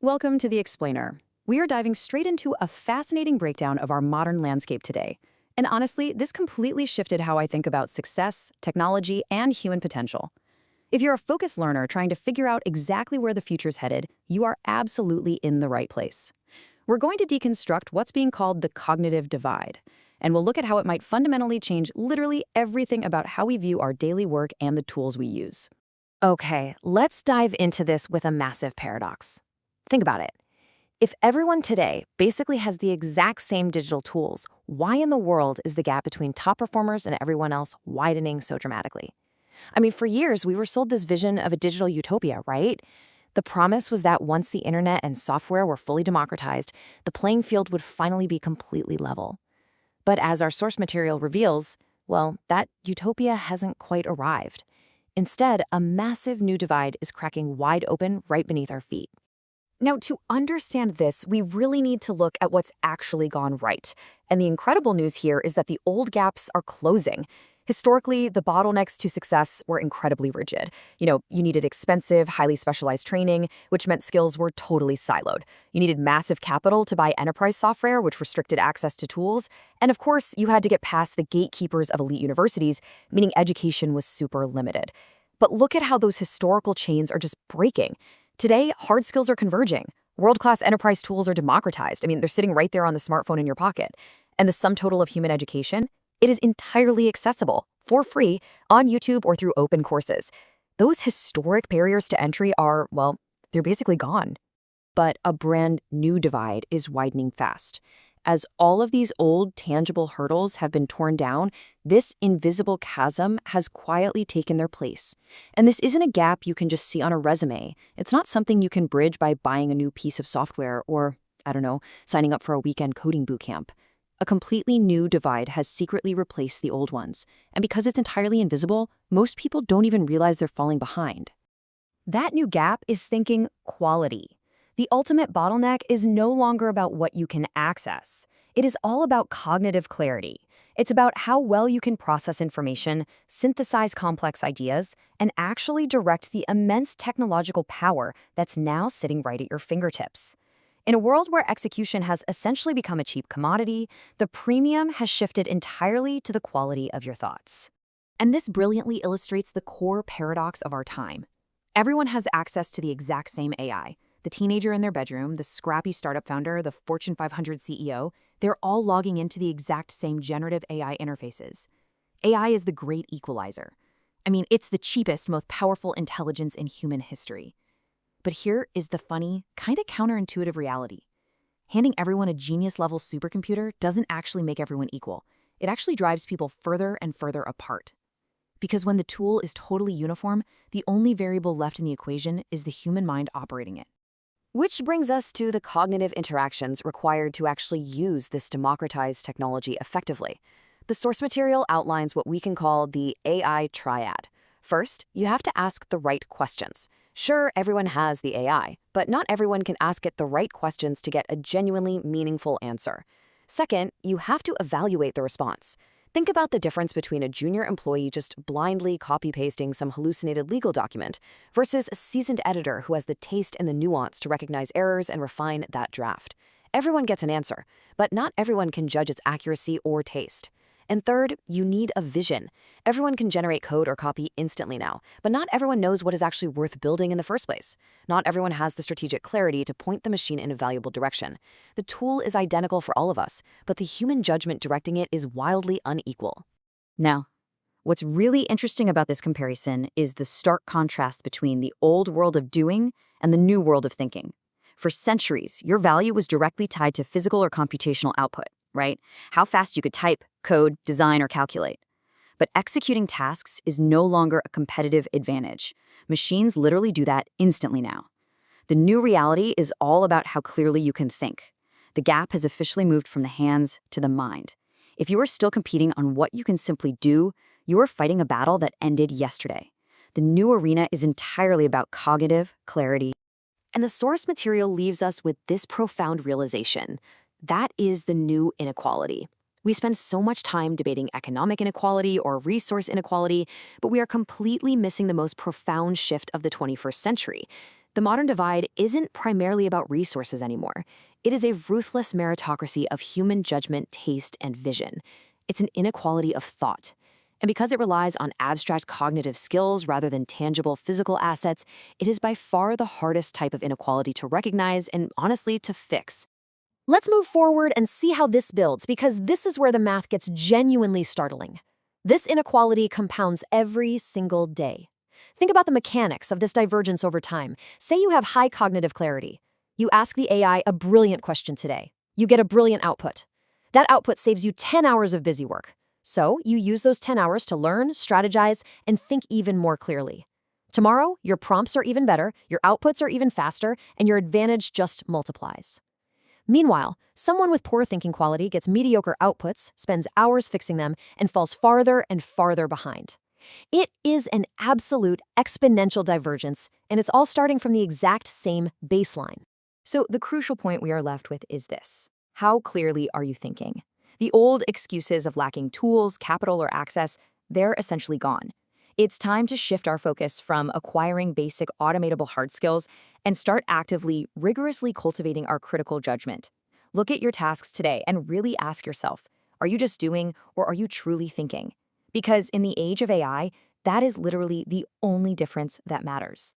Welcome to The Explainer. We are diving straight into a fascinating breakdown of our modern landscape today. And honestly, this completely shifted how I think about success, technology, and human potential. If you're a focused learner trying to figure out exactly where the future's headed, you are absolutely in the right place. We're going to deconstruct what's being called the cognitive divide, and we'll look at how it might fundamentally change literally everything about how we view our daily work and the tools we use. Okay, let's dive into this with a massive paradox. Think about it. If everyone today basically has the exact same digital tools, why in the world is the gap between top performers and everyone else widening so dramatically? I mean, for years, we were sold this vision of a digital utopia, right? The promise was that once the internet and software were fully democratized, the playing field would finally be completely level. But as our source material reveals, well, that utopia hasn't quite arrived. Instead, a massive new divide is cracking wide open right beneath our feet. Now, to understand this, we really need to look at what's actually gone right. And the incredible news here is that the old gaps are closing. Historically, the bottlenecks to success were incredibly rigid. You needed expensive, highly specialized training, which meant skills were totally siloed. You needed massive capital to buy enterprise software, which restricted access to tools. And of course, you had to get past the gatekeepers of elite universities, meaning education was super limited. But look at how those historical chains are just breaking. Today, hard skills are converging. World-class enterprise tools are democratized. I mean, they're sitting right there on the smartphone in your pocket. And the sum total of human education? It is entirely accessible, for free, on YouTube or through open courses. Those historic barriers to entry are, well, they're basically gone. But a brand new divide is widening fast. As all of these old, tangible hurdles have been torn down, this invisible chasm has quietly taken their place. And this isn't a gap you can just see on a resume. It's not something you can bridge by buying a new piece of software or, signing up for a weekend coding bootcamp. A completely new divide has secretly replaced the old ones. And because it's entirely invisible, most people don't even realize they're falling behind. That new gap is thinking quality. The ultimate bottleneck is no longer about what you can access. It is all about cognitive clarity. It's about how well you can process information, synthesize complex ideas, and actually direct the immense technological power that's now sitting right at your fingertips. In a world where execution has essentially become a cheap commodity, the premium has shifted entirely to the quality of your thoughts. And this brilliantly illustrates the core paradox of our time. Everyone has access to the exact same AI. The teenager in their bedroom, the scrappy startup founder, the Fortune 500 CEO, they're all logging into the exact same generative AI interfaces. AI is the great equalizer. I mean, it's the cheapest, most powerful intelligence in human history. But here is the funny, kind of counterintuitive reality. Handing everyone a genius-level supercomputer doesn't actually make everyone equal. It actually drives people further and further apart. Because when the tool is totally uniform, the only variable left in the equation is the human mind operating it. Which brings us to the cognitive interactions required to actually use this democratized technology effectively. The source material outlines what we can call the AI triad. First, you have to ask the right questions. Sure, everyone has the AI, but not everyone can ask it the right questions to get a genuinely meaningful answer. Second, you have to evaluate the response. Think about the difference between a junior employee just blindly copy-pasting some hallucinated legal document versus a seasoned editor who has the taste and the nuance to recognize errors and refine that draft. Everyone gets an answer, but not everyone can judge its accuracy or taste. And third, you need a vision. Everyone can generate code or copy instantly now, but not everyone knows what is actually worth building in the first place. Not everyone has the strategic clarity to point the machine in a valuable direction. The tool is identical for all of us, but the human judgment directing it is wildly unequal. Now, what's really interesting about this comparison is the stark contrast between the old world of doing and the new world of thinking. For centuries, your value was directly tied to physical or computational output, right? How fast you could type, code, design, or calculate. But executing tasks is no longer a competitive advantage. Machines literally do that instantly now. The new reality is all about how clearly you can think. The gap has officially moved from the hands to the mind. If you are still competing on what you can simply do, you are fighting a battle that ended yesterday. The new arena is entirely about cognitive clarity. And the source material leaves us with this profound realization. That is the new inequality. We spend so much time debating economic inequality or resource inequality, but we are completely missing the most profound shift of the 21st century. The modern divide isn't primarily about resources anymore. It is a ruthless meritocracy of human judgment, taste, and vision. It's an inequality of thought. And because it relies on abstract cognitive skills rather than tangible physical assets, it is by far the hardest type of inequality to recognize and, honestly, to fix. Let's move forward and see how this builds, because this is where the math gets genuinely startling. This inequality compounds every single day. Think about the mechanics of this divergence over time. Say you have high cognitive clarity. You ask the AI a brilliant question today. You get a brilliant output. That output saves you 10 hours of busy work. So you use those 10 hours to learn, strategize, and think even more clearly. Tomorrow, your prompts are even better, your outputs are even faster, and your advantage just multiplies. Meanwhile, someone with poor thinking quality gets mediocre outputs, spends hours fixing them, and falls farther and farther behind. It is an absolute exponential divergence, and it's all starting from the exact same baseline. So the crucial point we are left with is this. How clearly are you thinking? The old excuses of lacking tools, capital, or access, they're essentially gone. It's time to shift our focus from acquiring basic automatable hard skills and start actively, rigorously cultivating our critical judgment. Look at your tasks today and really ask yourself, are you just doing or are you truly thinking? Because in the age of AI, that is literally the only difference that matters.